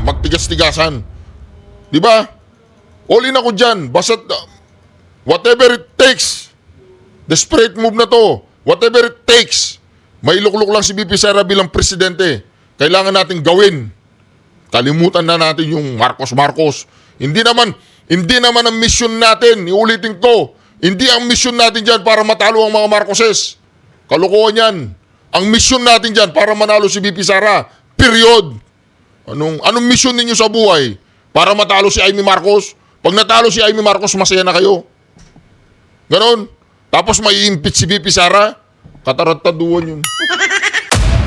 magtigas-tigasan. Di ba? All in ako dyan. Basta whatever it takes. Desperate move na to. Whatever it takes. May lukluk lang si BP Sara bilang presidente. Kailangan natin gawin. Kalimutan na natin yung Marcos. Hindi naman ang mission natin. Iulitin ko. Hindi ang mission natin dyan para matalo ang mga Marcoses. Kalokohan yan. Ang mission natin dyan para manalo si BP Sara. Period. Anong mission ninyo sa buhay? Para matalo si Amy Marcos? Pag natalo si Amy Marcos, masaya na kayo. Ganon. Tapos may impeach si BP Sara. Katarataduan yun.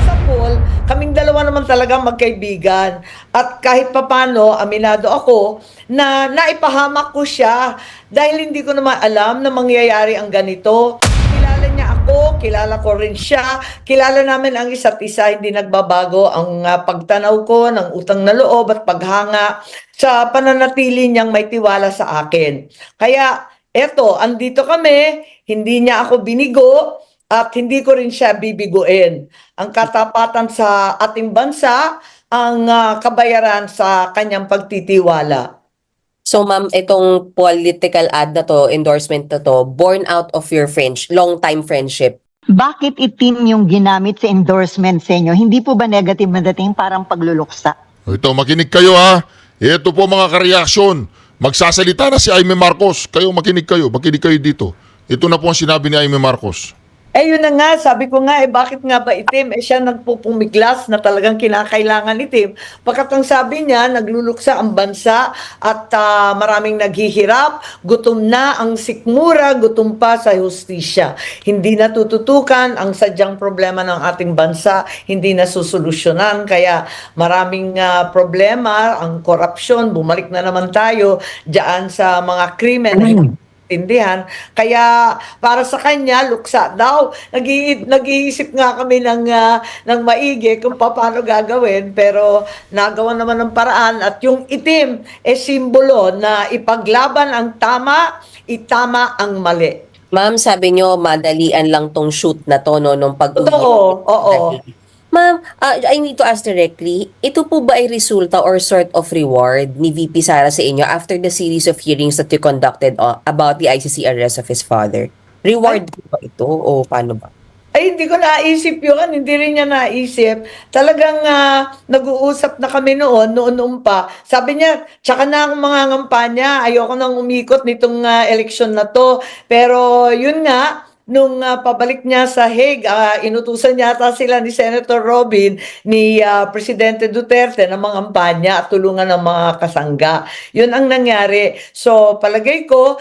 Sa pool, kaming dalawa naman talaga magkaibigan. At kahit papano, aminado ako na naipahamak ko siya dahil hindi ko naman alam na mangyayari ang ganito. Kilala niya ako, kilala ko rin siya. Kilala namin ang isa't isa, hindi nagbabago ang pagtanaw ko ng utang na loob at paghanga sa pananatili niyang may tiwala sa akin. Kaya eto, andito kami, hindi niya ako binigo at hindi ko rin siya bibiguin. Ang katapatan sa ating bansa, ang kabayaran sa kanyang pagtitiwala. So ma'am, itong political ad na to, endorsement na to, born out of your long-time friendship. Bakit itim yung ginamit sa endorsement sa inyo? Hindi po ba negative na dating parang pagluluksa? Ito, makinig kayo ha. Ito po mga kareaksyon. Magsasalita na si Amy Marcos. Kayo, makinig kayo dito. Ito na po ang sinabi ni Amy Marcos. Yun na nga, sabi ko nga, bakit nga ba itim? Siya nagpupumiglas na talagang kinakailangan itim. Pagkat ang sabi niya, nagluluksa ang bansa at maraming naghihirap, gutom na ang sikmura, gutom pa sa hustisya. Hindi natututukan ang sadyang problema ng ating bansa, hindi nasusolusyonan. Kaya maraming problema, ang korupsyon, bumalik na naman tayo diyan sa mga krimen. Tindihan. Kaya para sa kanya, luksa daw. Nag-iisip nga kami ng maigi kung paano gagawin, pero nagawa naman ng paraan. At yung itim, simbolo na ipaglaban ang tama, itama ang mali. Ma'am, sabi nyo, madalian lang tong shoot na to, no, nung pag-uwi. Oo. Ma'am, I need to ask directly, ito po ba ay resulta or sort of reward ni VP Sara sa inyo after the series of hearings that you conducted about the ICC arrest of his father? Reward po ba ito o paano ba? Hindi ko naisip yun. Hindi rin niya naisip. Talagang nag-uusap na kami noon pa. Sabi niya, tsaka na akong mga ngampanya. Ayoko nang umikot nitong eleksyon na to. Pero yun nga, nung pabalik niya sa Hague, inutusan yata sila ni Senator Robin, ni Presidente Duterte na mangampanya at tulungan ng mga kasangga. Yun ang nangyari. So palagay ko,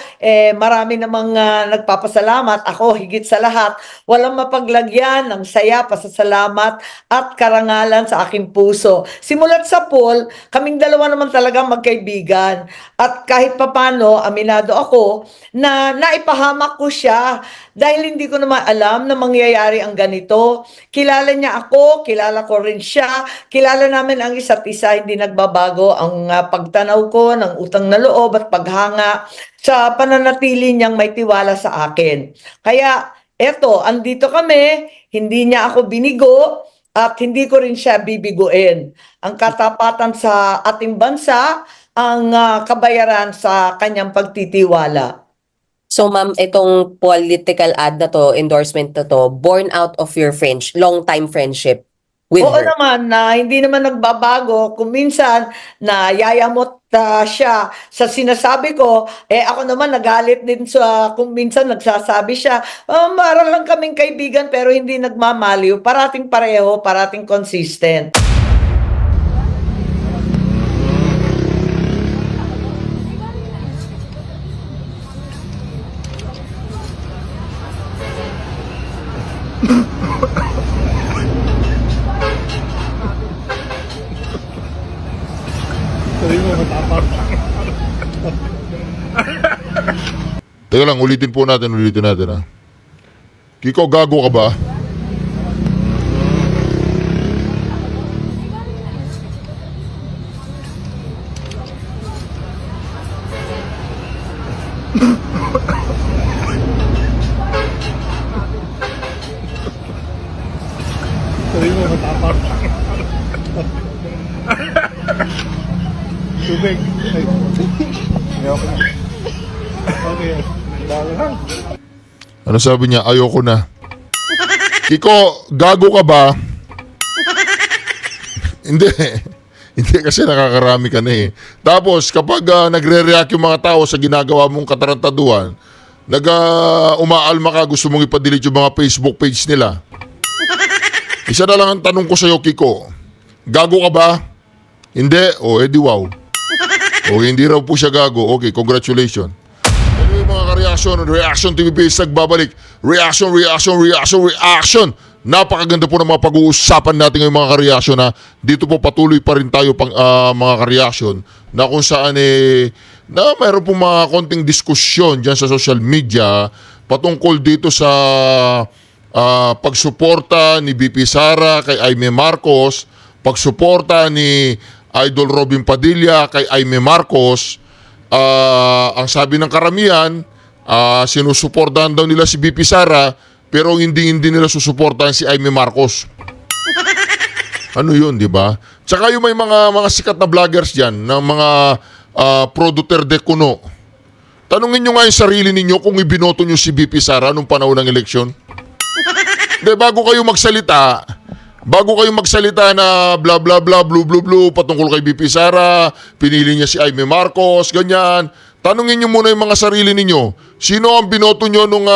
marami namang nagpapasalamat. Ako higit sa lahat, walang mapaglagyan ng saya, pasasalamat at karangalan sa aking puso. Simulat sa pool, kaming dalawa naman talaga magkaibigan. At kahit papano, aminado ako na naipahamak ko siya dahil hindi ko naman alam na mangyayari ang ganito. Kilala niya ako, kilala ko rin siya. Kilala namin ang isa't isa, hindi nagbabago ang pagtanaw ko ng utang na loob at paghanga sa pananatili niyang may tiwala sa akin. Kaya eto, andito kami, hindi niya ako binigo at hindi ko rin siya bibiguin. Ang katapatan sa ating bansa, ang kabayaran sa kanyang pagtitiwala. So ma'am, itong political ad na to, endorsement na to, born out of your long-time friendship with Oo her. naman, hindi naman nagbabago. Kung minsan, nayayamot siya sa sinasabi ko, ako naman nagalit din sa kung minsan nagsasabi siya, para lang kaming kaibigan pero hindi nagmamaliw. Parating pareho, parating consistent. Teka lang, ulitin natin ha. Kiko, gago ka ba? Sabi mo, matapang. Tubig. Ay. Ayoko na. Okay. Dalo lang. Ano sabi niya? Ayoko na. Kiko, gago ka ba? Hindi. Hindi kasi nakakarami ka na eh. Tapos kapag nagre-react yung mga tao sa ginagawa mong katarantaduhan, umaalma ka, gusto mong ipadelete yung mga Facebook page nila. Isa na lang ang tanong ko sa'yo, Kiko. Gago ka ba? Hindi? O, edi wow. O, hindi raw po siya gago. Okay, congratulations. Anyway, mga reaction TVPS nagbabalik. Reaction. Napakaganda po ng mga pag-uusapan natin ngayong mga kareaksyon na dito po patuloy pa rin tayo mga kareaksyon na kung saan na mayroon po mga konting diskusyon dyan sa social media patungkol dito sa pagsuporta ni BP Sara kay Aimee Marcos, pagsuporta ni Idol Robin Padilla kay Aimee Marcos. Ang sabi ng karamihan, sinusuportahan daw nila si BP Sara pero hindi nila susuportahan si Aimee Marcos. Ano yun, di ba? Tsaka yung may mga sikat na vloggers dyan, ng mga pro Duterte kuno. Tanungin nyo nga yung sarili ninyo kung ibinoto nyo si BP Sara nung panahon ng eleksyon. Hindi, bago kayo magsalita na bla bla bla, blue, patungkol kay BP Sara, pinili niya si Aimee Marcos, ganyan. Tanungin nyo muna yung mga sarili ninyo. Sino ang binoto nyo nung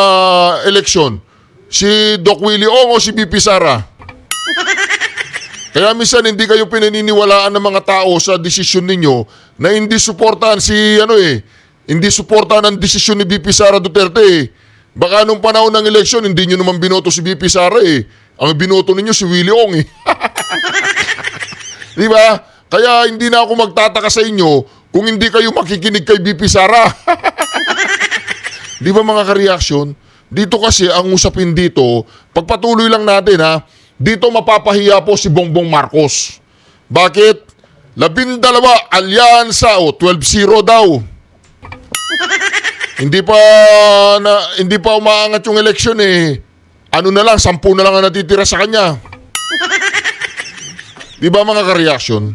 eleksyon? Si Doc Willie Ong o si BP Sara? Kaya minsan hindi kayo pinaniniwalaan ng mga tao sa desisyon ninyo na hindi suportahan hindi suportahan ang desisyon ni BP Sara Duterte. Baka nung panahon ng eleksyon, hindi nyo naman binoto si BP Sara eh. Ang binoto ninyo si Willie Ong eh. Di ba? Kaya hindi na ako magtataka sa inyo kung hindi kayo makikinig kay BP Sara. Di ba mga ka-reaction? Dito kasi ang usapin dito, pagpatuloy lang natin ha, dito mapapahiya po si Bongbong Marcos. Bakit? 12 alyansa o 12-0 daw. Hindi pa umaangat yung eleksyon eh. Ano na lang, 10 na lang ang natitira sa kanya. Di ba mga ka-reaction?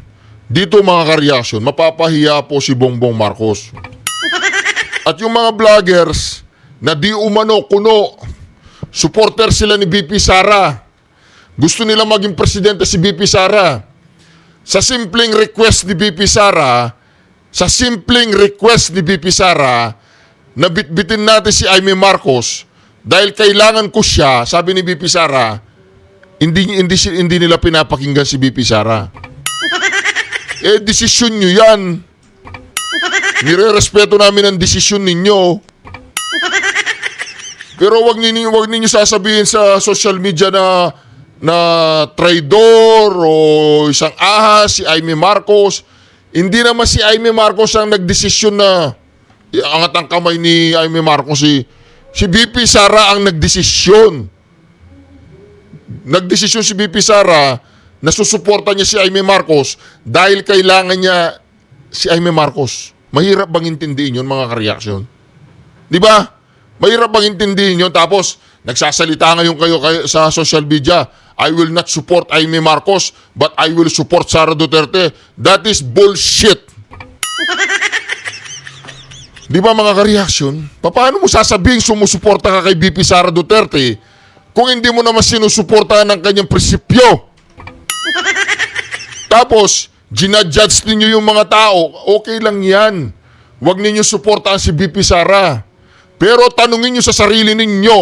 Dito mga ka-reaction, mapapahiya po si Bongbong Marcos. At yung mga vloggers na di umano kuno, supporter sila ni BP Sara. Gusto nila maging presidente si BP Sara. Sa simpleng request ni BP Sara, na bitbitin natin si Aimee Marcos dahil kailangan ko siya, sabi ni BP Sara, hindi nila pinapakinggan si BP Sara. Desisyon nyo yan. Nire-respeto namin ang desisyon ninyo. Pero wag ninyo sasabihin sa social media na traidor o isang ahas si Aimee Marcos. Hindi naman si Aimee Marcos ang nagdesisyon na angat ang kamay ni Aimee Marcos. Si BP Sara ang nagdesisyon. Nagdesisyon si BP Sara na susuporta niya si Aimee Marcos dahil kailangan niya si Aimee Marcos. Mahirap bang intindihin yun mga ka-reaction? Di ba? Mahirap bang intindihin yun? Tapos, nagsasalita ngayon kayo sa social media, I will not support Aimee Marcos, but I will support Sara Duterte. That is bullshit. Di ba mga ka-reaction? Paano mo sasabihin sumusuporta ka kay BP Sara Duterte kung hindi mo naman sinusuportahan ng kanyang prinsipyo? Tapos, ginadjudge ninyo yung mga tao, okay lang yan. Huwag ninyo suportahan si BP Sara. Pero tanungin nyo sa sarili ninyo,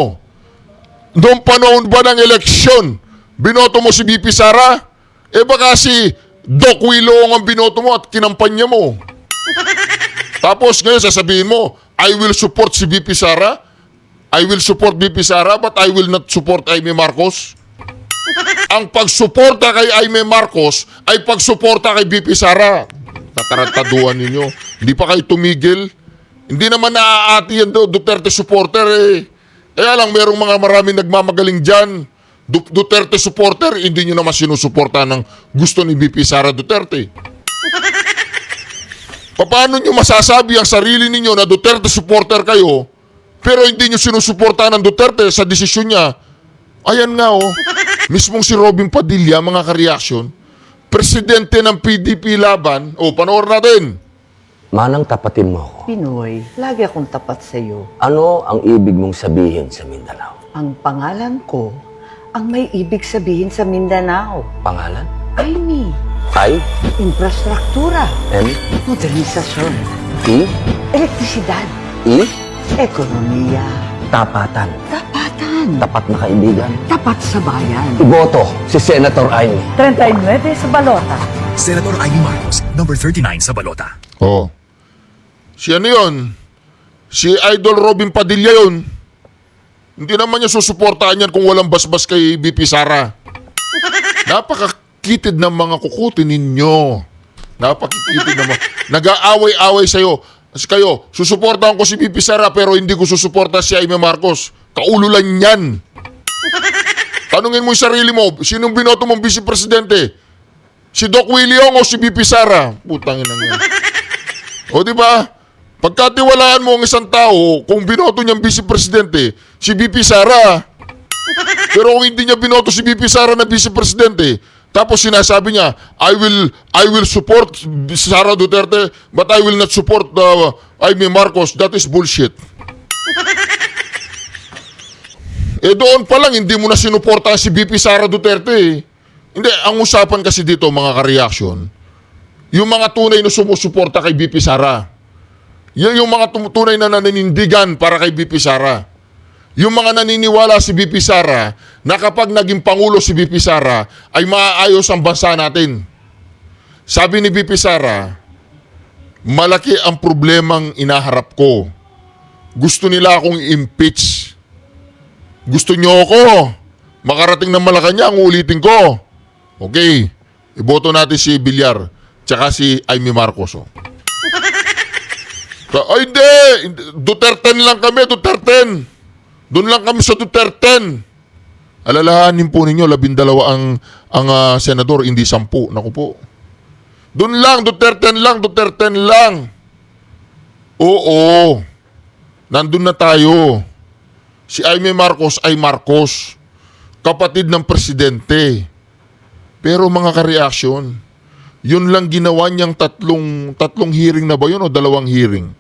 noong panahon ba ng eleksyon, binoto mo si BP Sara? Baka si Doc Wilong ang binoto mo at kinampanya mo. Tapos ngayon sasabihin mo, I will support si BP Sara, I will support BP Sara, but I will not support Aimee Marcos. Ang pagsuporta kay Aimee Marcos ay pagsuporta kay BP Sara. Tatarantaduhan ninyo. Hindi pa kayo tumigil. Hindi naman naaati yan Duterte supporter eh. Kaya lang merong maraming nagmamagaling dyan. Duterte supporter, hindi nyo naman sinusuporta ng gusto ni BP Sara Duterte. Paano nyo masasabi ang sarili ninyo na Duterte supporter kayo, pero hindi nyo sinusuporta ng Duterte sa desisyon niya? Ayan nga mismong si Robin Padilla, mga ka-reaction, presidente ng PDP laban. O, panoorin natin. Manang tapatin mo ako. Pinoy, lagi akong tapat sa iyo. Ano ang ibig mong sabihin sa Mindanao? Ang pangalan ko, ang may ibig sabihin sa Mindanao. Pangalan? Aimee, I, infrastruktura, M, modernisasyon, T, elektrisidad, E, ekonomiya, tapatan. tapatan, Tapat na kaibigan. tapat sa bayan. Iboto si Senator Aimee. 39 sa balota. Senator Amy Marcos, number 39 sa balota. Oh. Si ano yun? Si Idol Robin Padilla yun. Hindi naman niya susuportahan yan kung walang basbas kay BP Sara. Napakakitid ng mga kukutin ninyo. Napakakitid ng mga... Nag-aaway-aaway sa'yo. Kasi kayo, susuportahan ko si BP Sara pero hindi ko susuporta si Aimee Marcos. Kaululan yan. Tanungin mo yung sarili mo, sinong binoto mong vice presidente? Si Doc Williong o si BP Sara? Putangin na yan. O di ba? Pagkatiwalaan mo ang isang tao, kung binoto niyang vice presidente, si BP Sara. Pero kung hindi niya binoto si BP Sara na vice presidente, tapos sinasabi niya, I will support Sara Duterte, but I will not support Aimee Marcos. That is bullshit. Doon pa lang, hindi mo na sinuportahan si BP Sara Duterte eh. Hindi, ang usapan kasi dito mga ka-reaction, yung mga tunay na sumusuporta kay BP Sara. Yan yung mga tunay na naninindigan para kay BP Sara. Yung mga naniniwala si BP Sara na kapag naging Pangulo si BP Sara ay maaayos ang bansa natin. Sabi ni BP Sara, malaki ang problemang inaharap ko. Gusto nila akong impeach. Gusto nyo ako makarating ng Malacanang, ulitin ko. Okay, iboto natin si Villar tsaka si Aimee Marcos. Oh. Ay, hindi! Duterte lang kami, Duterte. Doon lang kami sa Duterte. Alalahanin po ninyo, 12 ang senador, hindi 10. Naku po. Doon lang, Duterte lang. Oo. Nandun na tayo. Si Aimee Marcos ay Marcos. Kapatid ng presidente. Pero mga ka-reaction, yun lang ginawa niyang tatlong hearing na ba yun o 2 hearing?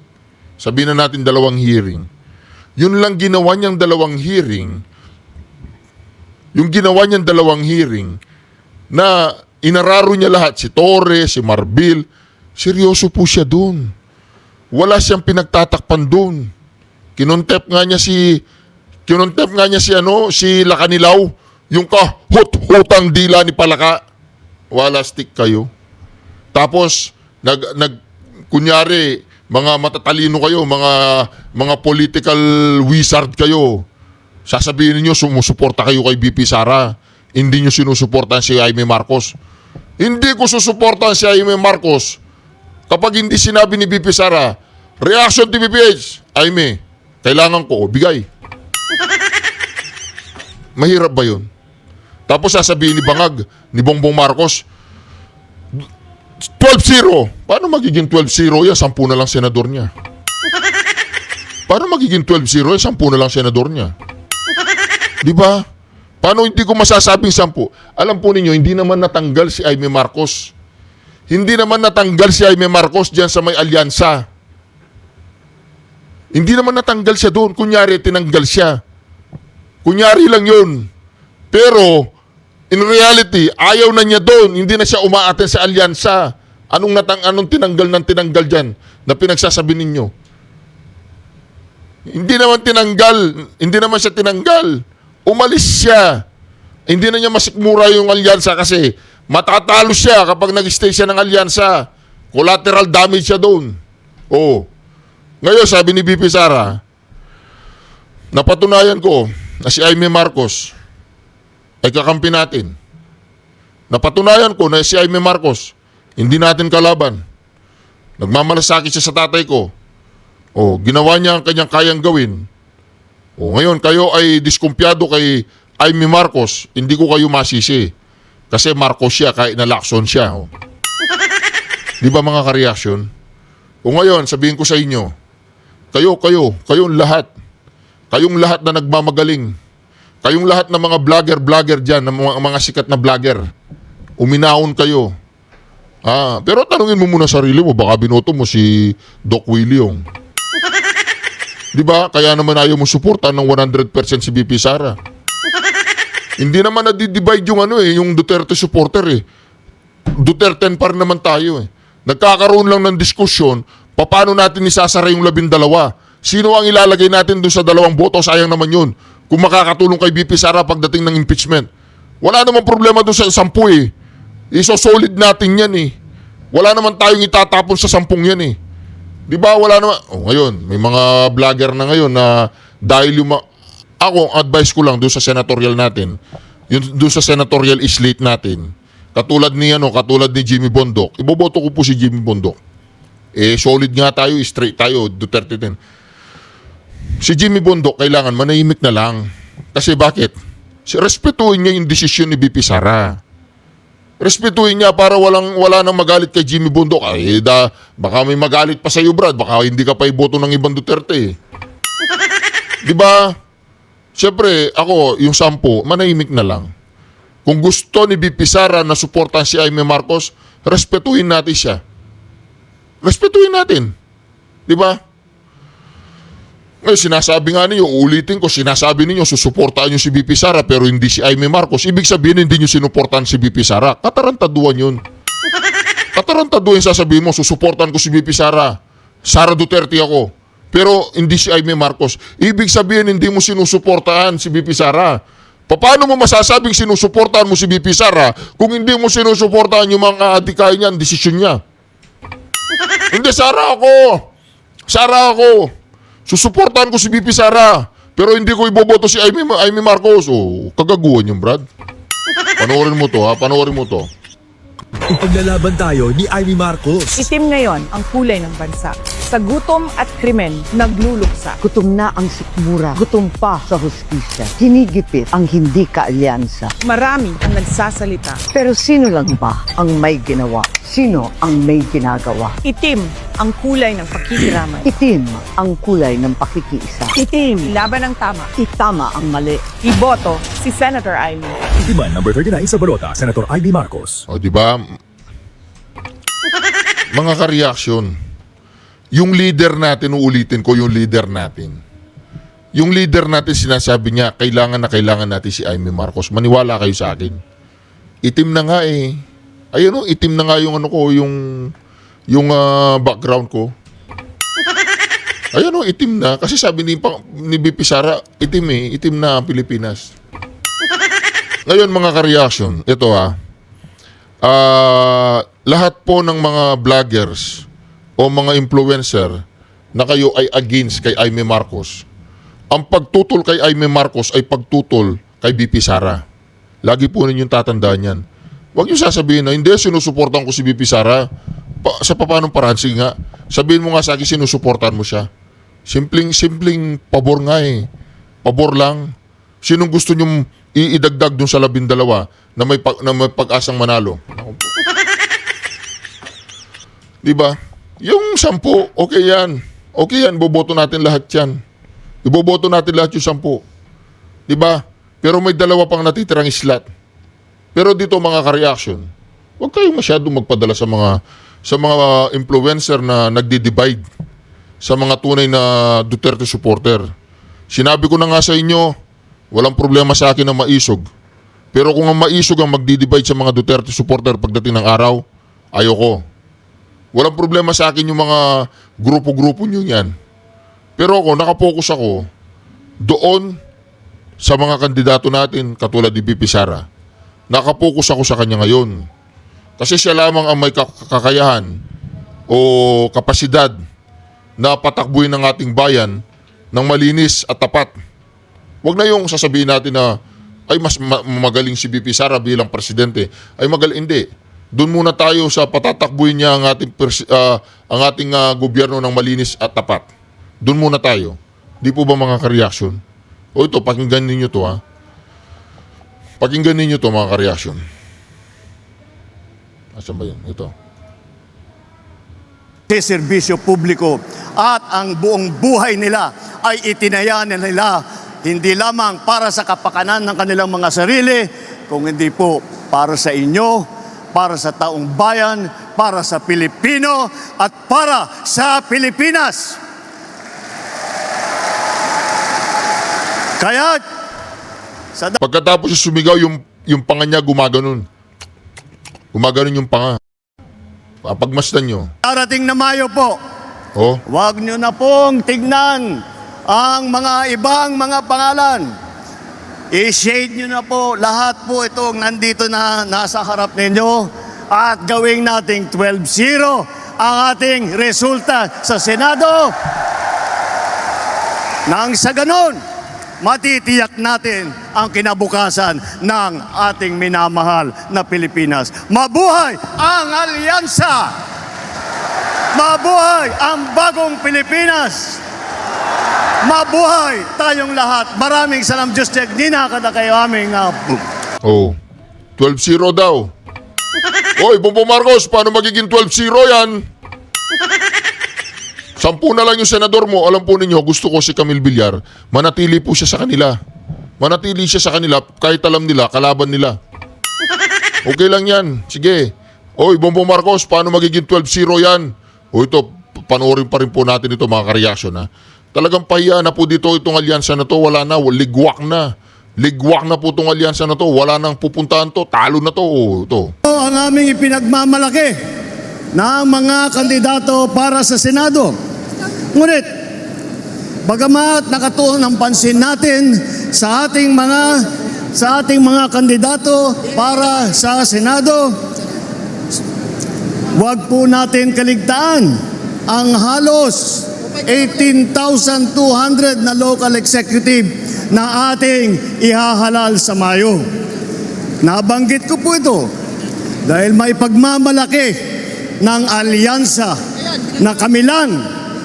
Sabihin na natin 2 hearing. Yun lang ginawa niyang 2 hearing. Yung ginawa niyang 2 hearing na inararo niya lahat, si Torre, si Marbil, seryoso po siya dun. Wala siyang pinagtatakpan dun. Kinontep nga niya si Lacanilaw, yung kahut-hutang dila ni Palaka. Wala stick kayo. Tapos kunyari, mga matatalino kayo, mga political wizard kayo. Sasabihin niyo sumusuporta kayo kay BP Sara. Hindi niyo sinusuportahan si Aimee Marcos. Hindi ko susuportahan si Aimee Marcos kapag hindi sinabi ni BP Sara, reaction TVPH, Aimee, kailangan ko, bigay. Mahirap ba yun? Tapos sasabihin ni Bangag, ni Bongbong Marcos, 12-0. Paano magiging 12-0 yan? 10 na lang senador niya. Paano magiging 12-0 yan? 10 na lang senador niya. Di ba? Paano hindi ko masasabing 10? Alam po ninyo, hindi naman natanggal si Aimee Marcos. Hindi naman natanggal si Aimee Marcos diyan sa may alyansa. Hindi naman natanggal siya doon. Kunyari, tinanggal siya. Kunyari lang yun. Pero, in reality, ayaw na niya doon. Hindi na siya umaaten sa alyansa. Anong tinanggal ng tinanggal dyan na pinagsasabi ninyo? Hindi naman siya tinanggal. Umalis siya. Hindi na niya masikmura yung alyansa kasi matatalo siya kapag nag-stay siya ng alyansa. Collateral damage siya doon. Oo. Ngayon, sabi ni BP Sara, napatunayan ko na si Aimee Marcos ay kakampi natin. Napatunayan ko na si Aimee Marcos, hindi natin kalaban. Nagmamalasakit siya sa tatay ko. O, ginawa niya ang kanyang kayang gawin. O, ngayon, kayo ay diskumpiyado kay Aimee Marcos, hindi ko kayo masisi. Kasi Marcos siya, kahit na Lacson siya. O. Di ba mga ka-reaction? O ngayon, sabihin ko sa inyo, kayong lahat na nagmamagaling, kayong lahat na mga vlogger dyan, na mga sikat na vlogger, uminahon kayo. Pero tanungin mo muna sarili mo, baka binoto mo si Doc William. Di ba? Kaya naman ayaw mo suporta ng 100% si VP Sara. Hindi naman na-divide yung yung Duterte supporter eh. Duterte pa rin naman tayo eh. Nagkakaroon lang ng diskusyon, paano natin isasara yung 12? Sino ang ilalagay natin doon sa 2 boto? Sayang naman yun. Kung makakatulong kay VP Sara pagdating ng impeachment. Wala namang problema doon sa 10 eh. Iso-solid natin yan eh. Wala naman tayong itatapon sa 10 yan eh. Di ba? Wala naman. Ngayon, may mga vlogger na ngayon na dahil ako, advice ko lang doon sa senatorial natin, doon sa senatorial slate natin, katulad ni Jimmy Bondoc, iboboto ko po si Jimmy Bondoc. Solid nga tayo, straight tayo, Duterte din. Si Jimmy Bondoc, kailangan manahimik na lang. Kasi bakit? Respetuhin niya yung desisyon ni VP Sara. Respetuhin niya para wala nang magalit kay Jimmy Bondoc. Baka may magalit pa sa iyo, Brad. Baka hindi ka pa iboto ng ibang Duterte. Di ba? Siyempre, ako, yung 10, manahimik na lang. Kung gusto ni VP Sara na suportahan si Aimee Marcos, respetuhin natin siya. Respetuhin natin. Di ba? Ngayon, sinasabi nga ninyo, ulitin ko, sinasabi ninyo, susuportahan nyo si VP Sara pero hindi si Aimee Marcos. Ibig sabihin, hindi nyo sinuportahan si VP Sara. Katarantaduan yun. Katarantaduan sasabihin mo, susuportahan ko si VP Sara. Sara Duterte ako. Pero hindi si Aimee Marcos. Ibig sabihin, hindi mo sinusuportahan si VP Sara. Paano mo masasabing sinusuportahan mo si VP Sara kung hindi mo sinusuportahan yung mga adikain niya, ang desisyon niya? Hindi, Sara ako. Susuportahan ko si VP Sara. Pero hindi ko iboboto si Aimee Marcos. Kagaguhan yung Brad. Panoorin mo to. Ipaglalaban tayo ni Aimee Marcos. Itim ngayon ang kulay ng bansa. Sa gutom at krimen, nagluluksa. Gutom na ang sikmura. Gutom pa sa hustisya. Hinigipit ang hindi kaalyansa. Marami ang nagsasalita. Pero sino lang ba ang may ginawa? Sino ang may ginagawa? Itim ang kulay ng pakikiramay. Itim ang kulay ng pakikiisa. Itim, laban ng tama. Itama ang mali. Iboto si Senator Aimee. Itiman number 39 sa balota, Senator Aimee Marcos. O, di ba? Mga ka-reaction, yung leader natin, uulitin ko yung leader natin. Yung leader natin, sinasabi niya, kailangan natin si Aimee Marcos. Maniwala kayo sa akin. Itim na nga eh. Ayun, itim na nga yung yung background ko. Ayun, itim na. Kasi sabi ni VP Sara, itim na ang Pilipinas. Ngayon, mga ka-reaction, ito lahat po ng mga vloggers o mga influencer na kayo ay against kay Aimee Marcos, ang pagtutol kay Aimee Marcos ay pagtutol kay VP Sara. Lagi po ninyong tatandaan yan. Huwag niyo sasabihin na, hindi, sinusuportan ko si VP Sara. Sa papanong paraan, sige nga. Sabihin mo nga sa akin, sinusuportan mo siya. Simpleng pabor nga eh. Pabor lang. Sinong gusto nyong iidagdag dun sa 12 na may pag-asang manalo? Diba? Yung 10, okay yan. Okay yan, boboto natin lahat yan. Iboboto natin lahat yung 10. Diba? Pero may 2 pang natitirang slot. Pero dito mga ka-reaction, huwag kayong masyadong magpadala sa mga influencer na nagdi-divide sa mga tunay na Duterte supporter. Sinabi ko na nga sa inyo, walang problema sa akin na maisog. Pero kung ang maisog ang magdi-divide sa mga Duterte supporter pagdating ng araw, ayoko. Walang problema sa akin yung mga grupo-grupo nyo yan. Pero ako, nakapokus ako doon sa mga kandidato natin katulad ni VP Sara. Nakapokus ako sa kanya ngayon. Kasi siya lamang ang may kakayahan o kapasidad na patakbuhin ng ating bayan ng malinis at tapat. Huwag na yung sasabihin natin na ay mas magaling si VP Sara bilang presidente. Ay magaling, hindi. Doon muna tayo sa patatakbuhin niya ang ating gobyerno ng malinis at tapat. Doon muna tayo. Di po ba mga ka-reaction? O ito, pakinggan ninyo to Pakinggan ninyo to mga ka-reaction. Asan ba yun? Ito. Serbisyo publiko at ang buong buhay nila ay itinaya nila hindi lamang para sa kapakanan ng kanilang mga sarili, kung hindi po para sa inyo, para sa taong bayan, para sa Pilipino at para sa Pilipinas. Kaya, Pagkatapos siya sumigaw, yung panga niya gumaganon. Gumaganon yung panga. Pagmasdan nyo. darating na Mayo po, Oh, huwag nyo na pong tignan ang mga ibang mga pangalan. I-shade nyo na po lahat po itong nandito na nasa harap ninyo at gawing nating 12-0 ang ating resulta sa Senado. Nang sa ganon, matitiyak natin ang kinabukasan ng ating minamahal na Pilipinas. Mabuhay ang alyansa! Mabuhay ang bagong Pilipinas! Mabuhay tayong lahat! Maraming salam, Diyos Tek, di na kada kayo aming oh. 12-0 daw. Oy, Bongbong Marcos, paano magiging 12-0 yan? 10 na lang yung senador mo. Alam po ninyo, gusto ko si Camille Villar, manatili po siya sa kanila. Manatili siya sa kanila kahit alam nila, kalaban nila. Okay lang yan. Sige. Oy, Bongbong Marcos, paano magiging 12-0 yan? O ito, panoorin pa rin po natin ito mga kareaksyon ha. Talagang pahiya na po dito itong alyansa na to. Wala na, ligwak na. Ligwak na po itong alyansa na to. Wala nang pupuntahan to. Talo na to. O, ito. ang aming ipinagmamalaki ng mga kandidato para sa Senado. Ngunit, bagamat nakatuon ang pansin natin sa ating mga kandidato para sa Senado, huwag po natin kaligtaan ang halos 18,200 na local executive na ating ihahalal sa Mayo. Nabanggit ko po ito dahil may pagmamalaki ng alyansa na kami lang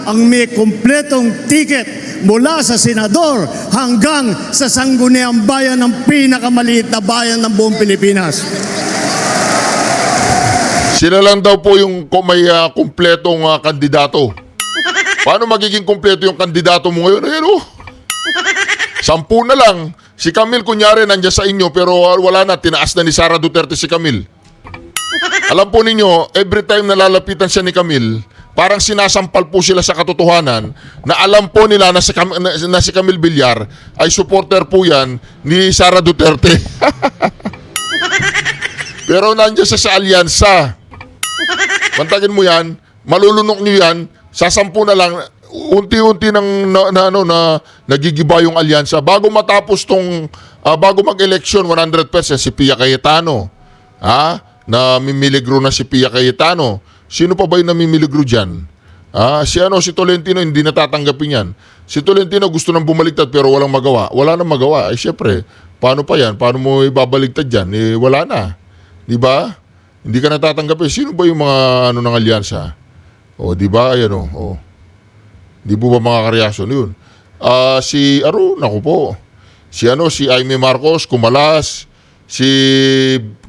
ang may kumpletong ticket mula sa senador hanggang sa sangguniang bayan ng pinakamaliit na bayan ng buong Pilipinas. Sila lang daw po yung may kumpletong kandidato. Paano magiging kumpleto yung kandidato mo ngayon? Ayan oh. 10 na lang. Si Camille kunyari nandiyan sa inyo pero wala na. Tinaas na ni Sara Duterte si Camille. Alam po ninyo, every time nalalapitan siya ni Camille, parang sinasampal po sila sa katotohanan na alam po nila na si Camille Villar ay supporter po yan ni Sara Duterte. Pero nandiyan siya sa alyansa. Bantagin mo yan, malulunok nyo yan, sa 10 na lang, unti-unti nang nagigiba yung alyansa. Bago matapos bago mag-election, 100% si Pia Cayetano. Na mimiligro na si Pia Cayetano. Sino pa ba yung namimiligro dyan? Si Tolentino, hindi natatanggapin yan. Si Tolentino gusto nang bumaligtad pero walang magawa. Wala nang magawa. Syempre, paano pa yan? Paano mo ibabaligtad dyan? Wala na. Di ba? Hindi ka natatanggapin. Sino ba yung mga ng alyansa? Di ba? Ayan o. Di po ba mga kareaksyon yun? Si naku po. Si Aimee Marcos, kumalas. Si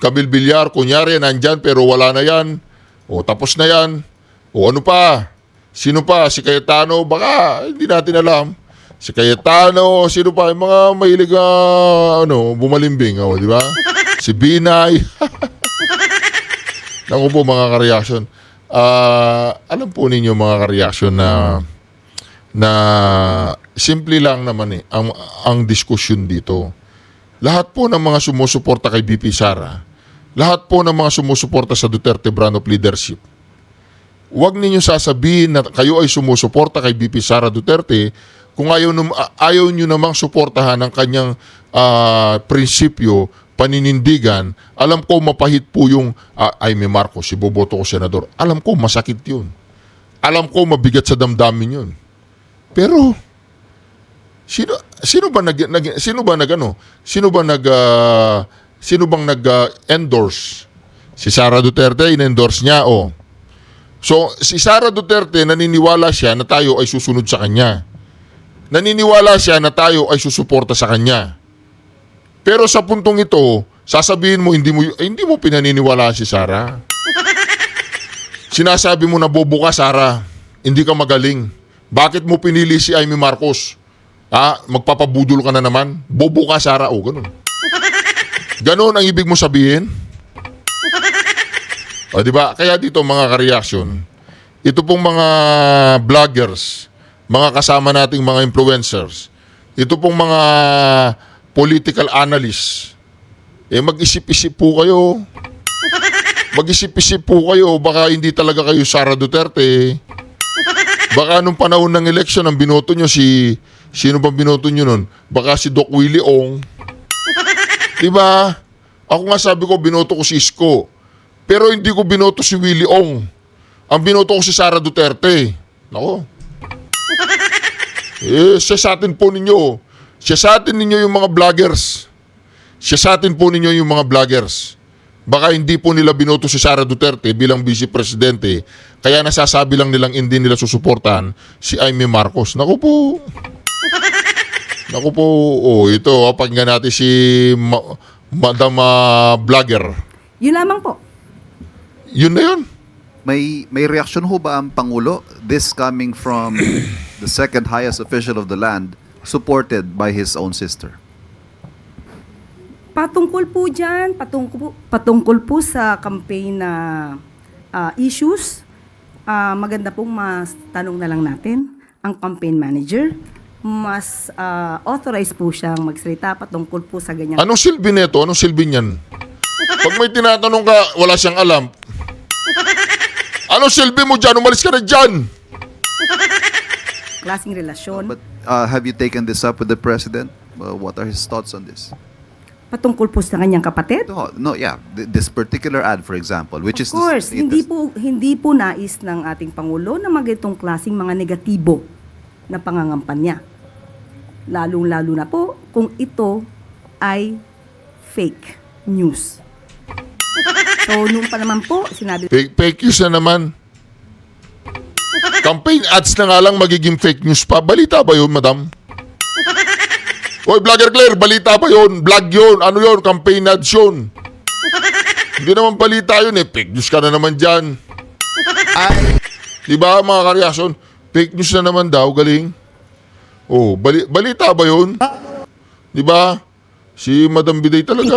Camille Villar, kunyari, nandyan pero wala na yan. Tapos na yan. Ano pa? Sino pa? Si Cayetano, baka hindi natin alam. Si Cayetano, sino pa? Yung mga mahilig bumalimbing, di ba? Si Binay. Naku po mga kareaksyon. Alam po ninyo mga kareaksyon na simple lang naman ang diskusyon dito. Lahat po ng mga sumusuporta kay VP Sara, lahat po ng mga sumusuporta sa Duterte brand of leadership, huwag ninyo sasabihin na kayo ay sumusuporta kay VP Sara Duterte kung ayaw nyo namang suportahan ang kanyang prinsipyo, paninindigan. Alam ko mapahit po yung Aimee Marcos, si boboto ko senador. Alam ko masakit yun. Alam ko mabigat sa damdamin yun. Pero sino bang nag-endorse? Si Sara Duterte, in-endorse niya, So, si Sara Duterte, naniniwala siya na tayo ay susunod sa kanya. Naniniwala siya na tayo ay susuporta sa kanya. Pero sa puntong ito, sasabihin mo, hindi mo pinaniniwala si Sara. Sinasabi mo na bobo ka, Sara. Hindi ka magaling. Bakit mo pinili si Aimee Marcos? Magpapabudol ka na naman? Bobo ka, Sara. Ganun. Ganun ang ibig mo sabihin? O, di ba? Kaya dito mga ka-reaction, ito pong mga vloggers, mga kasama nating mga influencers, ito pong mga political analysts, mag-isip-isip po kayo. Mag-isip-isip po kayo, baka hindi talaga kayo Sara Duterte. Baka nung panahon ng election, ang binoto nyo sino ba binoto nyo nun? Baka si Doc Willie Ong. Diba? Ako nga sabi ko, binoto ko si Isko. Pero hindi ko binoto si Willie Ong. Ang binoto ko si Sara Duterte. Nako. Siyasatin po ninyo. Siyasatin ninyo yung mga vloggers. Siyasatin po ninyo yung mga vloggers. Baka hindi po nila binoto si Sara Duterte bilang vice presidente. Kaya nasasabi lang nilang hindi nila susuportahan si Amy Marcos. Naku po. Naku po. Ito, pakinggan natin si Madam Vlogger. Yun lamang po. Yun na yun. May reaksyon ho ba ang Pangulo? This coming from the second highest official of the land, supported by his own sister. Patungkol po dyan, patungkol po sa campaign na issues, maganda pong mas tanong na lang natin ang campaign manager. Mas authorized po siyang magsalita patungkol po sa ganyan. Anong silbi nito? Anong silbi niyan? Pag may tinatanong ka, wala siyang alam. Anong silbi mo dyan? Umalis ka na dyan! Klaseng relasyon. But have you taken this up with the president? What are his thoughts on this? Patungkol po sa kanyang kapatid. No, yeah. This particular ad, for example, which is Of course, the latest. hindi po nais ng ating Pangulo na magitong klaseng mga negatibo na pangangampanya. Lalong-lalo na po kung ito ay fake news. So, nung pa naman po, sinabi Fake news na naman. Campaign ads na nga lang magiging fake news pa. Balita ba yun, madam? Oy, Vlogger Claire, balita ba yun? Vlog yun. Ano yun? Campaign ads yun. Hindi naman balita yun eh. Fake news ka na naman dyan. Diba mga kareaksyon? Fake news na naman daw, galing. Oh, balita ba yun? Diba? Si Madam Biday talaga.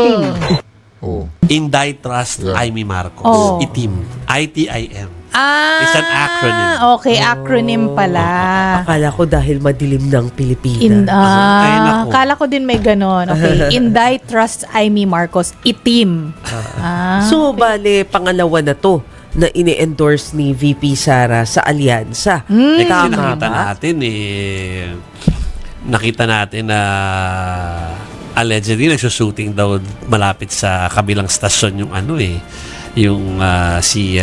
Oh. Inday Trust Amy Marcos. Oh. ITIM. ITIM. It's an acronym. Okay, acronym pala. Akala ko dahil madilim ng Pilipinas. Ay, naku. Akala ko din may ganon. Okay, Inday Trust Amy Marcos, itim. So, bale, pangalawa na to na ini-endorse ni VP Sara sa alyansa. Kasi Tama nakita ba? natin na allegedly nagsushooting daw malapit sa kabilang stasyon yung si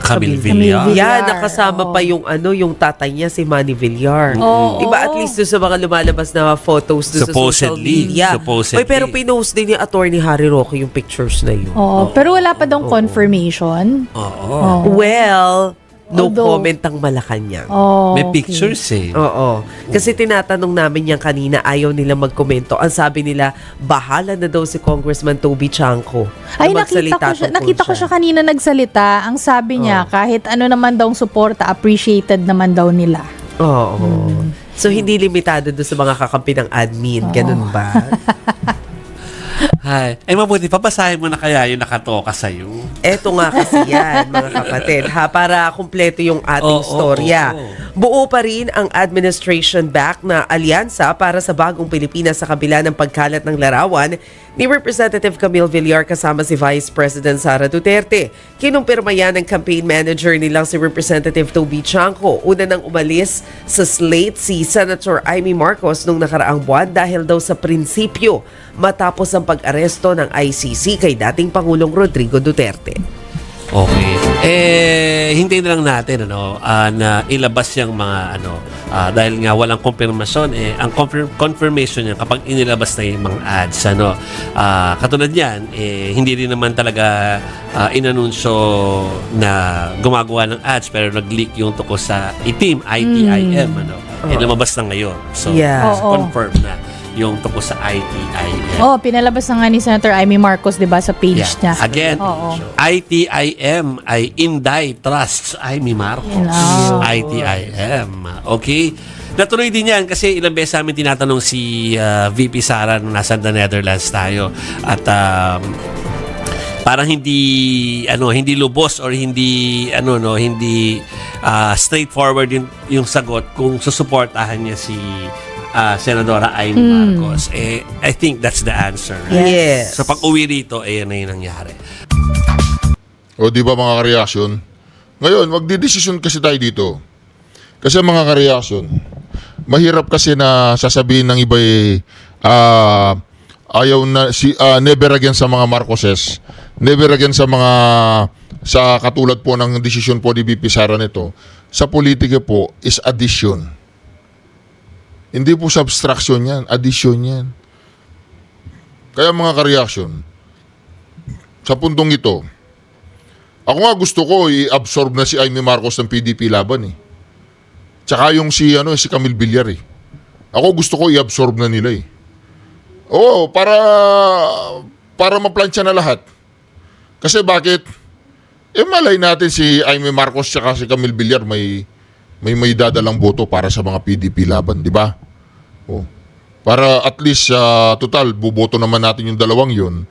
Camille Villar. Yeah, nakasama pa yung yung tatay niya, si Manny Villar. Diba at least doon sa mga lumalabas na photos doon sa social media. Supposedly. Oy, pero pinost din ni Attorney Harry Roque yung pictures na yun. Pero wala pa daw confirmation. Oo. Well, no Although- comment ang Malacanang. May Okay. pictures eh. Oo. Kasi tinatanong namin yan kanina, ayaw nila magkomento. Ang sabi nila, bahala na daw si Congressman Toby Chanco. Ay, na nakita magsalita ko tungkol siya kanina nagsalita. Ang sabi niya, kahit ano naman daw suporta, appreciated naman daw nila. Oo. So, hindi limitado doon sa mga kakampi ng admin. Ganun ba? Hi. Mabuti, papasahin mo na kaya yung nakatoka sa'yo. Eto nga kasi yan, mga kapatid, para kumpleto yung ating storya. Buo pa rin ang administration-backed na alyansa para sa bagong Pilipinas sa kabila ng pagkalat ng larawan ni Representative Camille Villar kasama si Vice President Sara Duterte. Kinumpirma yan ng campaign manager nilang si Representative Toby Chanco. Una nang umalis sa slate si Senator Amy Marcos nung nakaraang buwan dahil daw sa prinsipyo matapos ang pag-aresto ng ICC kay dating Pangulong Rodrigo Duterte. Okay. Hintayin na lang natin na ilabas yung mga dahil nga walang konfirmasyon ang confirmation niya kapag inilabas na yung mga ads katulad niyan hindi rin naman talaga inanunsyo na gumagawa ng ads pero nag-leak yung tungkol sa ITIM lumabas na ngayon. So confirm na yung tungkol sa ITIM. Pinalabas na nga ni Senator Amy Marcos, 'di ba, sa page niya. Again, ITIM ay Inday Trust Amy Marcos. ITIM. Okay? Natuloy din yan kasi ilang beses namin tinatanong si VP Sara nung nasa the Netherlands tayo. At parang hindi lubos or hindi straightforward yung sagot kung susuportahan niya si Senadora Amy Marcos. I think that's the answer, right? Yes. So pag uwi rito, ayan na yung nangyari. O di ba mga kareaksyon? Ngayon, magdidesisyon kasi tayo dito. Kasi mga kareaksyon, mahirap kasi na sasabihin ng iba ayaw na never again sa mga Marcoses, never again sa katulad po ng desisyon po ni VP Sara nito. Sa politika po is addition. Hindi po subtraction yan, addition yan. Kaya mga kareaksyon, sa puntong ito, ako nga gusto ko i-absorb na si Amy Marcos ng PDP laban eh. Tsaka yung si Camille Villar eh. Ako gusto ko i-absorb na nila eh. Oo, para maplansya na lahat. Kasi bakit? Malay natin si Amy Marcos tsaka si Camille Villar may dadalang boto para sa mga PDP laban, di ba? Oh. Para at least total buboto naman natin yung dalawang yun.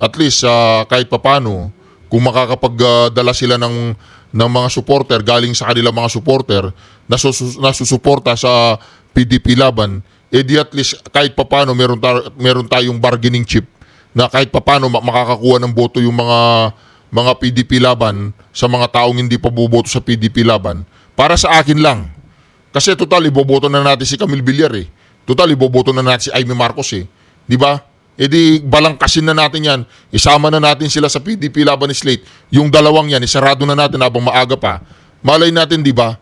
At least kahit papano kung makakapagdala sila ng mga supporter galing sa kanilang mga supporter na nasusuporta sa PDP laban, di at least kahit papano meron tayong bargaining chip na kahit papano makakakuha ng boto yung mga PDP laban sa mga taong hindi pa buboto sa PDP laban. Para sa akin lang. Kasi total iboboto na natin si Camille Villar eh. Total iboboto na natin si Amy Marcos eh. Di ba? Di balangkasin na natin yan. Isama na natin sila sa PDP laban ni Slate. Yung dalawang yan, isarado na natin habang maaga pa. Malay natin, di ba?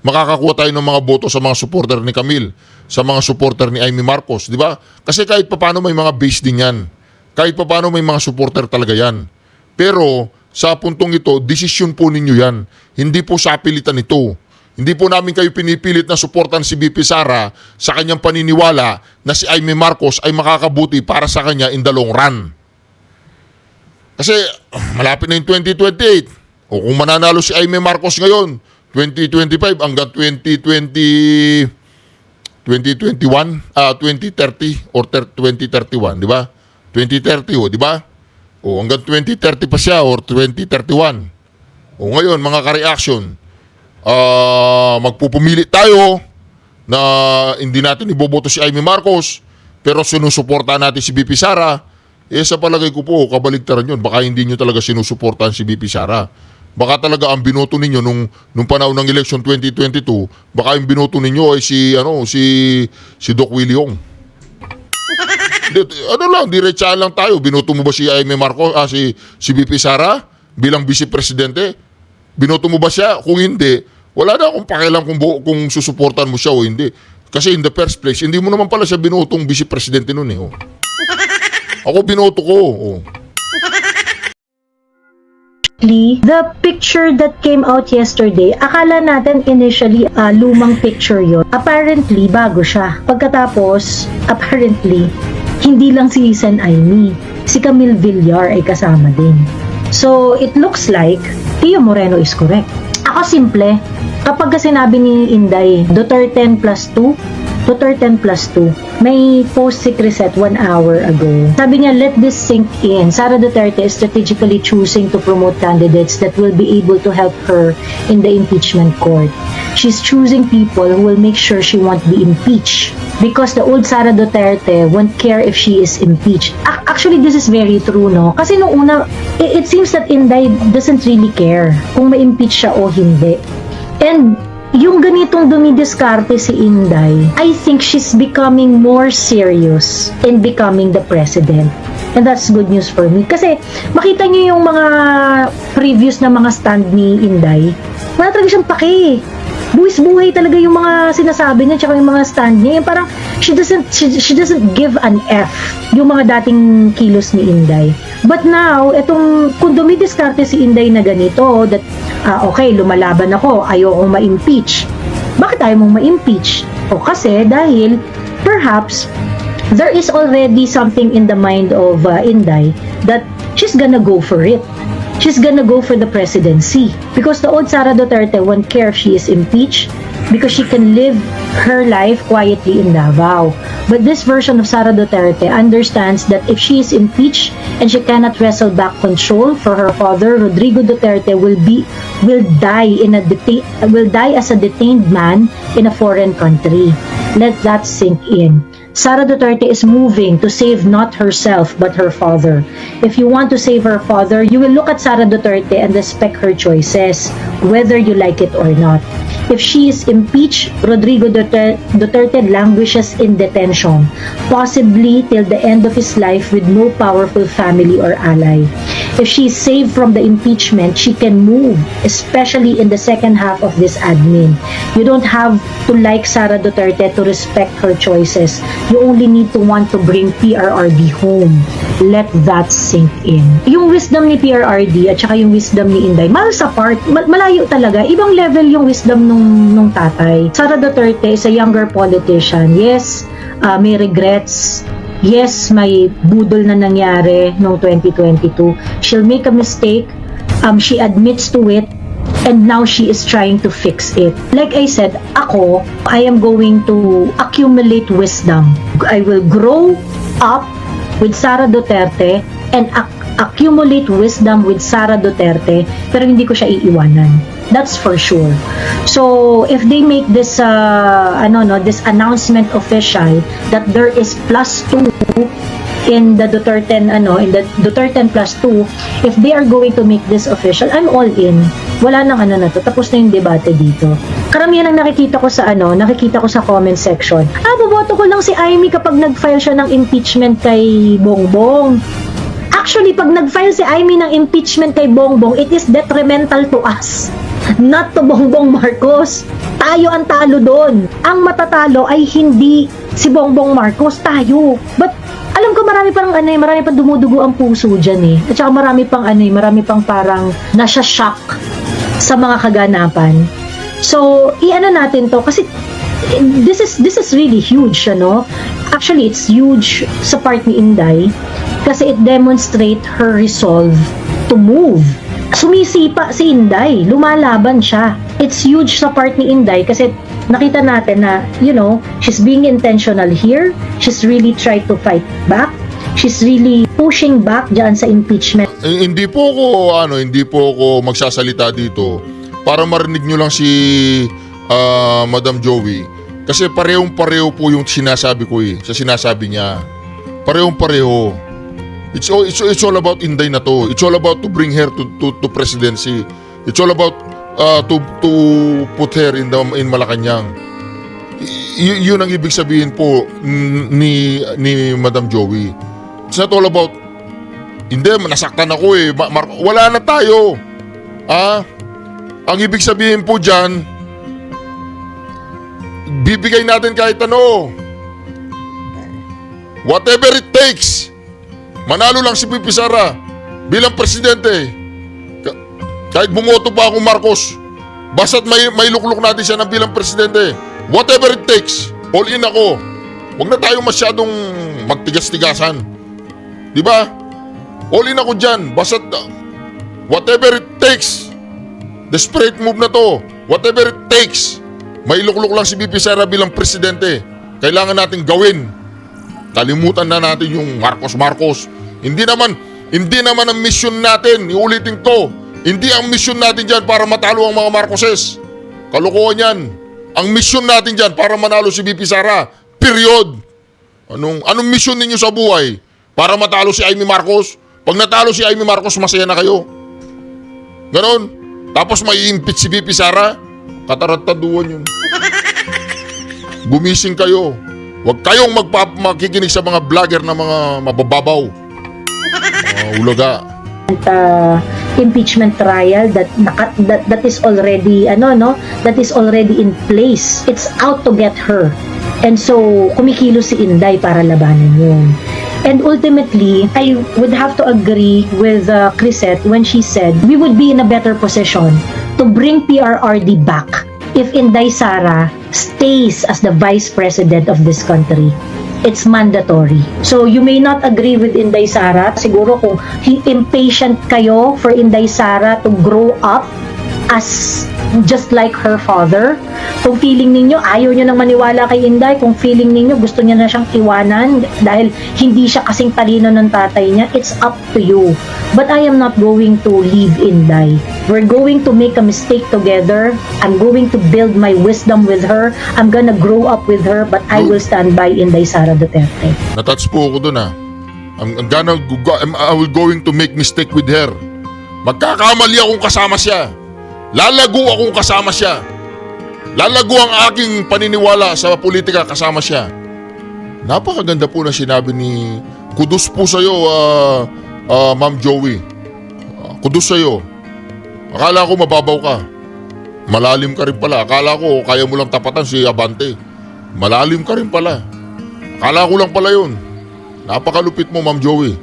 Makakakuha tayo ng mga boto sa mga supporter ni Camille, sa mga supporter ni Amy Marcos, di ba? Kasi kahit papano may mga base din yan. Kahit papano may mga supporter talaga yan. Pero sa puntong ito, desisyon po ninyo yan. Hindi po sa pilitan ito. Hindi po namin kayo pinipilit na suportan si VP Sara sa kanyang paniniwala na si Amy Marcos ay makakabuti para sa kanya in the long run. Kasi malapit na yung 2028. O kung mananalo si Amy Marcos ngayon, 2025 hanggang 2030 or 2031, di ba? 2030, di ba? O hanggang 2030 pa siya or 2031. O ngayon, mga ka-reaction, magpupumili tayo na hindi natin iboboto si Amy Marcos pero sinusuportahan natin si VP Sara. Sa palagay ko po, kabaligtaran yun. Baka hindi nyo talaga sinusuportahan si VP Sara. Baka talaga ang binoto ninyo nung panahon ng election 2022, baka yung binoto ninyo ay si Doc Willie Ong. Diretsahan lang tayo. Binoto mo ba si Amy Marcos, si VP Sara bilang vice presidente? Binoto mo ba siya? Kung hindi, wala na akong pakialam kung susuportan mo siya o hindi. Kasi in the first place, hindi mo naman pala siya binotong vice presidente nun eh. Oh. Ako binoto ko. Oh. The picture that came out yesterday, akala natin initially lumang picture yon. Apparently, bago siya. Pagkatapos, apparently, hindi lang si Sen Amy. Si Camille Villar ay kasama din. So, it looks like Tio Moreno is correct. Ako simple, kapag sinabi ni Inday, Duterte 10+2, may post si Crisette 1 hour ago. Sabi niya, let this sink in. Sara Duterte is strategically choosing to promote candidates that will be able to help her in the impeachment court. She's choosing people who will make sure she won't be impeached. Because the old Sara Duterte won't care if she is impeached. Actually, this is very true, no? Kasi nung una, it seems that Inday doesn't really care kung ma-impeach siya o hindi. And yung ganitong dumidiskarte si Inday, I think she's becoming more serious in becoming the president. And that's good news for me. Kasi makita niyo yung mga previous na mga stand ni Inday, wala talaga siyang pake. Buwis-buhay talaga yung mga sinasabi niya tsaka yung mga stand niya. Yung parang she doesn't give an F yung mga dating kilos ni Inday. But now, kung dumidiskarte si Inday na ganito, that okay, lumalaban ako, ayokong ma-impeach. Bakit ayaw mong ma-impeach? O kasi dahil perhaps there is already something in the mind of Inday that she's gonna go for it. she's gonna go for the presidency. Because the old Sara Duterte won't care if she is impeached because she can live her life quietly in Davao. But this version of Sara Duterte understands that if she is impeached and she cannot wrestle back control for her father, Rodrigo Duterte will die as a detained man in a foreign country. Let that sink in. Sara Duterte is moving to save not herself but her father. If you want to save her father, you will look at Sara Duterte and respect her choices, whether you like it or not. If she is impeached, Rodrigo Duterte languishes in detention, possibly till the end of his life with no powerful family or ally. If she is saved from the impeachment, she can move, especially in the second half of this admin. You don't have to like Sara Duterte to respect her choices. You only need to want to bring PRRD home. Let that sink in. Yung wisdom ni PRRD at saka yung wisdom ni Inday, miles apart, malayo talaga. Ibang level yung wisdom nung tatay. Sara Duterte is a younger politician. Yes, may regrets. Yes, may budol na nangyari noong 2022. She'll make a mistake. She admits to it. And now she is trying to fix it. Like I said, I am going to accumulate wisdom. I will grow up with Sara Duterte and accumulate wisdom with Sara Duterte, pero hindi ko siya iiwanan. That's for sure. So if they make this this announcement official that there is +2 in the Duterte in the Duterte +2, if they are going to make this official, I'm all in. Wala nang na to. Tapos na yung debate dito. Karamihan ang nakikita ko sa comment section. Boboto ko lang si Amy kapag nag-file siya ng impeachment kay Bongbong. Actually, pag nag-file si Amy ng impeachment kay Bongbong, it is detrimental to us. Not to Bongbong Marcos. Tayo ang talo doon. Ang matatalo ay hindi si Bongbong Marcos, tayo. But alam ko marami pang dumudugo ang puso diyan eh. At saka marami pang parang nasya-shock sa mga kaganapan. So, natin to kasi this is really huge, Actually, it's huge sa part ni Inday kasi it demonstrate her resolve to move. Sumisipa si Inday, lumalaban siya. It's huge sa part ni Inday kasi nakita natin na, she's being intentional here. She's really tried to fight back. She's really pushing back diyan sa impeachment. Hindi po ako magsasalita dito para marinig nyo lang si Madam Joey. Kasi parehong-pareho po yung sinasabi ko sa sinasabi niya. Parehong-pareho. It's all about Inday na to. It's all about to bring her to presidency. It's all about to put her in Malacanang. Yun ang ibig sabihin po ni Madam Joey. It's not all about hindi, nasaktan ako wala na tayo. Ang ibig sabihin po dyan, bibigay natin kahit ano. Whatever it takes. Manalo lang si Pipi Sara bilang presidente. Kahit bumoto pa akong Marcos, basta't may lukluk natin siya ng bilang presidente. Whatever it takes, all in ako. Huwag na tayo masyadong magtigas-tigasan. Diba? All in ako dyan. Basta't whatever it takes, desperate move na to. Whatever it takes, may lukluk lang si Pipi Sara bilang presidente. Kailangan natin gawin. Kalimutan na natin yung Marcos. Hindi naman ang mission natin, iulitin ko. Hindi ang mission natin dyan para matalo ang mga Marcoses. Kalokohan yan. Ang mission natin dyan para manalo si Pipi Sara. Period. Anong mission ninyo sa buhay? Para matalo si Amy Marcos? Pag natalo si Amy Marcos, masaya na kayo. Ganon. Tapos may impeach si Pipi Sara? Katarataduan yun. Gumising kayo. Huwag kayong makikinig sa mga vlogger na mga mabababaw. Ulaga. Impeachment trial that is already that is already in place. It's out to get her. And so kumikilos si Inday para labanan yun. And ultimately, I would have to agree with Crisette when she said we would be in a better position to bring PRRD back if Inday Sara stays as the vice president of this country. it's mandatory. So you may not agree with Inday Sara. Siguro kung impatient kayo for Inday Sara to grow up as just like her father. Kung feeling ninyo, ayaw nyo nang maniwala kay Inday, kung feeling ninyo, gusto niya na siyang iwanan dahil hindi siya kasing talino ng tatay niya, it's up to you. But I am not going to leave Inday. We're going to make a mistake together. I'm going to build my wisdom with her. I'm gonna grow up with her, but I will stand by Inday Sara Duterte. Natouch po ako dun I will going to make mistake with her. Magkakamali akong kasama siya. Lalago akong kasama siya. Lalago ang aking paniniwala sa politika kasama siya. Napakaganda po na sinabi ni kudos po sa'yo, Ma'am Joey. Kudos sa'yo. Akala ko mababaw ka. Malalim ka rin pala. Akala ko kaya mo lang tapatan si Abante. Malalim ka rin pala. Akala ko lang pala yun. Napakalupit mo, Ma'am Joey.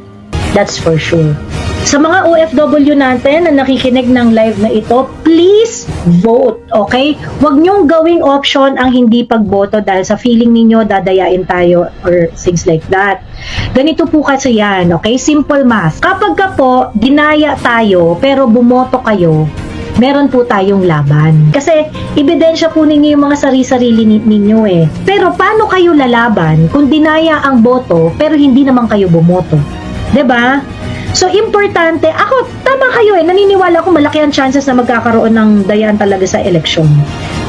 That's for sure. Sa mga OFW natin na nakikinig ng live na ito, please vote, okay? Huwag niyong gawing option ang hindi pagboto dahil sa feeling ninyo dadayain tayo or things like that. Ganito po kasi yan, okay? Simple math. Kapag ka po dinaya tayo pero bumoto kayo, meron po tayong laban. Kasi ebidensya po ninyo yung mga sarili-sarili ninyo eh. Pero paano kayo lalaban kung dinaya ang boto pero hindi naman kayo bumoto? 'Di ba? So, importante, ako, tama kayo naniniwala ko malaki ang chances na magkakaroon ng dayaan talaga sa eleksyon.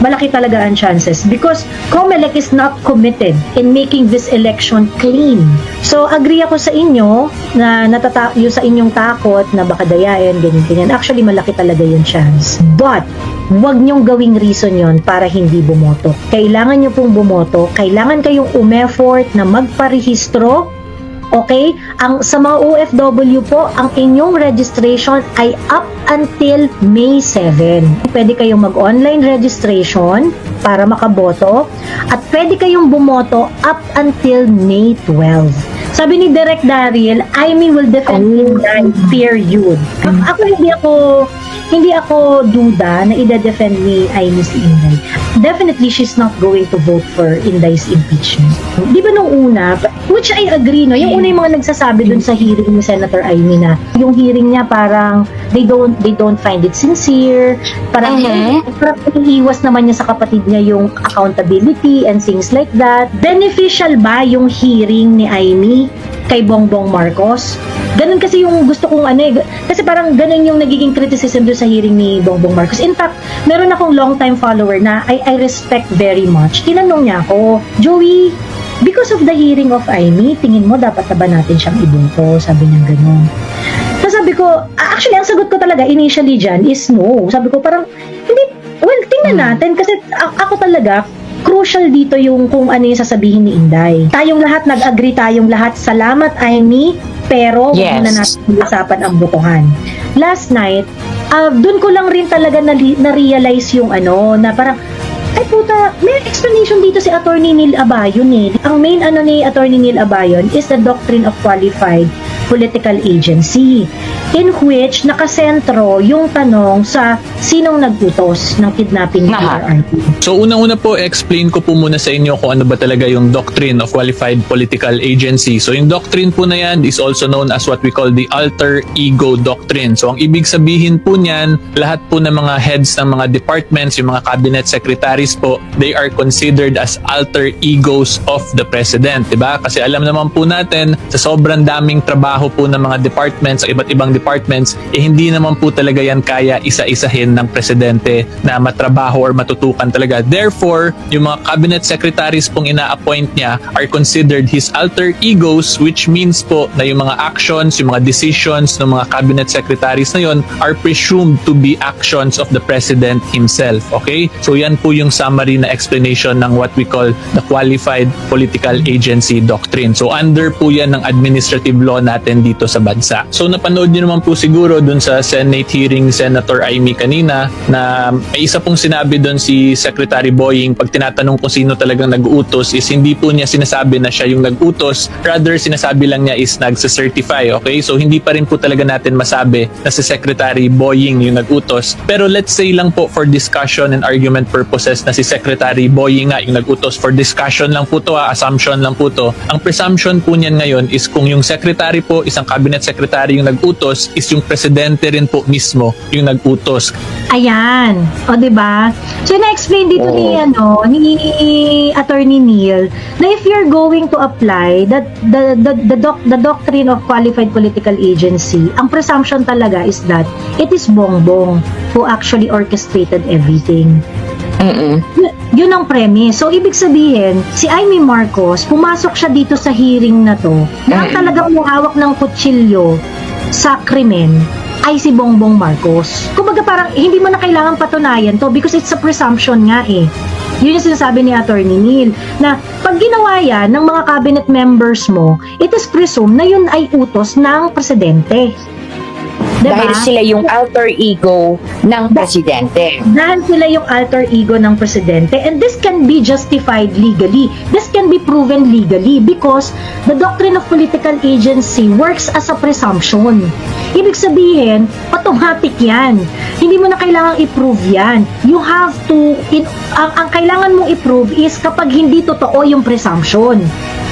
Malaki talaga ang chances because COMELEC is not committed in making this election clean. So, agree ako sa inyo na yung sa inyong takot na baka dayain, ganyan. Actually, malaki talaga yung chance. But, huwag nyong gawing reason yon para hindi bumoto. Kailangan nyo pong bumoto, kailangan kayong umeffort na magparehistro. Okay? Sa mga OFW po, ang inyong registration ay up until May 7. Pwede kayong mag-online registration para makaboto at pwede kayong bumoto up until May 12. Sabi ni Direk Daryl, Amy will defend Inday, period. Hindi ako duda na ide-defend ni Amy si Inday. Definitely, she's not going to vote for Inday's impeachment. Di ba nung una, which I agree, no? Yung una yung mga nagsasabi dun sa hearing ni Senator Amy na yung hearing niya parang they don't find it sincere, parang iiwas naman niya sa kapatid niya yung accountability and things like that. Beneficial ba yung hearing ni Amy kay Bongbong Marcos? Ganun kasi yung gusto kong kasi parang ganun yung nagiging criticism doon sa hearing ni Bongbong Marcos. In fact, meron akong long-time follower na I respect very much. Tinanong niya ako, Joey, because of the hearing of Amy, tingin mo dapat na ba natin siyang iboto? Sabi niya ganun. So sabi ko, actually ang sagot ko talaga initially dyan is no. Sabi ko parang, hindi, well, tingnan natin kasi ako talaga, crucial dito yung kung ano yung sasabihin ni Inday. Tayong lahat, nag-agree tayong lahat. Salamat, Amy. Pero, huwag na natin usapan ang botohan. Last night, dun ko lang rin talaga na-realize yung na parang, ay puta, may explanation dito si Attorney Neil Abayon eh. Ang main ni Attorney Neil Abayon is the doctrine of qualified political agency in which nakasentro yung tanong sa sinong nag-utos ng kidnapping ni PRRD. So unang-una po, explain ko po muna sa inyo kung ano ba talaga yung doctrine of qualified political agency. So yung doctrine po na yan is also known as what we call the alter ego doctrine. So ang ibig sabihin po niyan, lahat po ng mga heads ng mga departments, yung mga cabinet secretaries po, they are considered as alter egos of the president, diba? Kasi alam naman po natin, sa sobrang daming trabaho po ng mga departments, sa iba't ibang departments, hindi naman po talaga yan kaya isa-isahin ng presidente na matrabaho or matutukan talaga. Therefore, yung mga cabinet secretaries pong ina-appoint niya are considered his alter egos, which means po na yung mga actions, yung mga decisions ng mga cabinet secretaries na yon are presumed to be actions of the president himself. Okay? So yan po yung summary na explanation ng what we call the qualified political agency doctrine. So under po yan ng administrative law natin natin dito sa bansa. So napanood niyo naman po siguro dun sa Senate hearing Senator Amy kanina na may isa pong sinabi dun si Secretary Boying pag tinatanong kung sino talagang nag-utos is hindi po niya sinasabi na siya yung nag-utos, rather sinasabi lang niya is nagsa-certify, okay? So hindi pa rin po talaga natin masabi na si Secretary Boying yung nag-utos. Pero let's say lang po for discussion and argument purposes na si Secretary Boying nga yung nag-utos. For discussion lang po to, assumption lang po to. Ang presumption po niyan ngayon is kung yung secretary po, isang cabinet secretary yung nag-utos, is yung presidente rin po mismo yung nag-utos. Ayan. O, diba? So, na-explain dito ni Attorney Neil na if you're going to apply the doctrine of qualified political agency, ang presumption talaga is that it is Bongbong who actually orchestrated everything. Yun ang premise. So, ibig sabihin, si Amy Marcos, pumasok siya dito sa hearing na to, na ang talagang hawak ng kutsilyo sa krimen ay si Bongbong Marcos. Kumbaga parang hindi mo na kailangan patunayan to because it's a presumption nga eh. Yun yung sinasabi ni Attorney Neil, na pag ginawa yan ng mga cabinet members mo, it is presumed na yun ay utos ng presidente. Diba? Dahil sila yung alter ego ng presidente. Dahil sila yung alter ego ng presidente. And this can be justified legally. This can be proven legally because the doctrine of political agency works as a presumption. Ibig sabihin, automatic yan. Hindi mo na kailangang i-prove yan. You have to, ang kailangan mong i-prove is kapag hindi totoo yung presumption.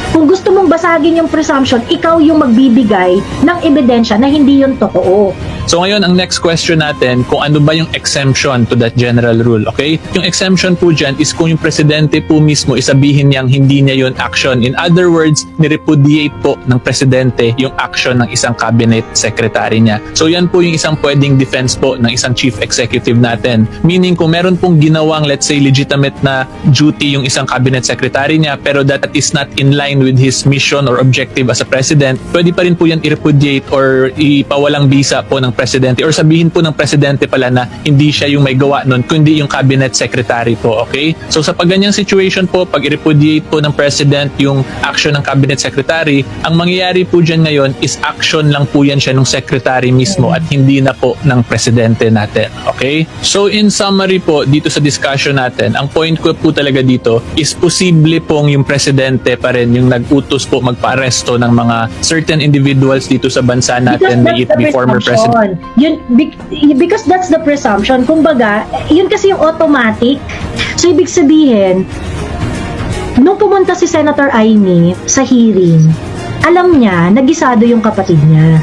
Kung gusto mong basagin yung presumption, ikaw yung magbibigay ng ebidensya na hindi yun totoo. So ngayon, ang next question natin, kung ano ba yung exemption to that general rule, okay? Yung exemption po dyan is kung yung presidente po mismo isabihin niyang hindi niya yun action. In other words, nirepudiate po ng presidente yung action ng isang cabinet secretary niya. So yan po yung isang pwedeng defense po ng isang chief executive natin. Meaning kung meron pong ginawang, let's say, legitimate na duty yung isang cabinet secretary niya, pero that is not in line with his mission or objective as a president, pwede pa rin po yan i-repudiate or ipawalang bisa po ng presidente or sabihin po ng presidente pala na hindi siya yung may gawa nun kundi yung cabinet secretary po, okay? So sa paganyang situation po, pag i-repudiate po ng president yung action ng cabinet secretary, ang mangyayari po dyan ngayon is action lang po yan siya ng secretary mismo at hindi na po ng presidente natin, okay? So in summary po, dito sa discussion natin, ang point ko po talaga dito is posible pong yung presidente pa rin yung nag-utos po magpa-aresto ng mga certain individuals dito sa bansa natin, may it be former president. Yun, because that's the presumption. Kumbaga, yun kasi yung automatic. So, ibig sabihin, nung pumunta si Senator Amy sa hearing, alam niya, nagisado yung kapatid niya.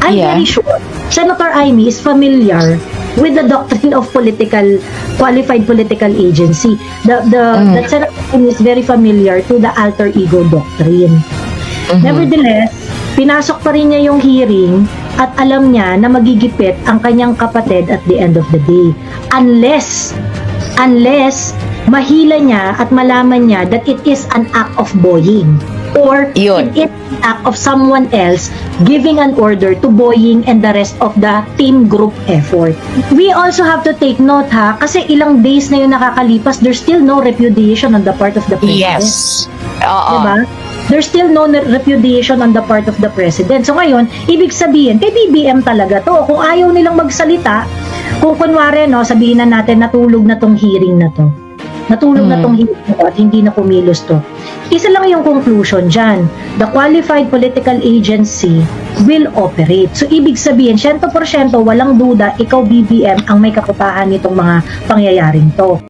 I'm very sure Senator Amy is familiar with the doctrine of qualified political agency. The Senator Amy is very familiar to the alter ego doctrine. Nevertheless, pinasok pa rin niya yung hearing at alam niya na magigipit ang kanyang kapatid at the end of the day. Unless mahila niya at malaman niya that it is an act of bullying or it is an act of someone else giving an order to Boying and the rest of the team group effort. We also have to take note kasi ilang days na yung nakakalipas, there's still no repudiation on the part of the president. Yes. Diba? There's still no repudiation on the part of the president. So ngayon, ibig sabihin, kay BBM talaga to. Kung ayaw nilang magsalita, kung kunwari, sabihin na natin, natulog na tong hearing na to. Natulog na tong hearing na to at hindi na kumilos to. Isa lang yung conclusion dyan. The qualified political agency will operate. So, ibig sabihin, 100% walang duda, ikaw BBM ang may kaputahan nitong mga pangyayaring to.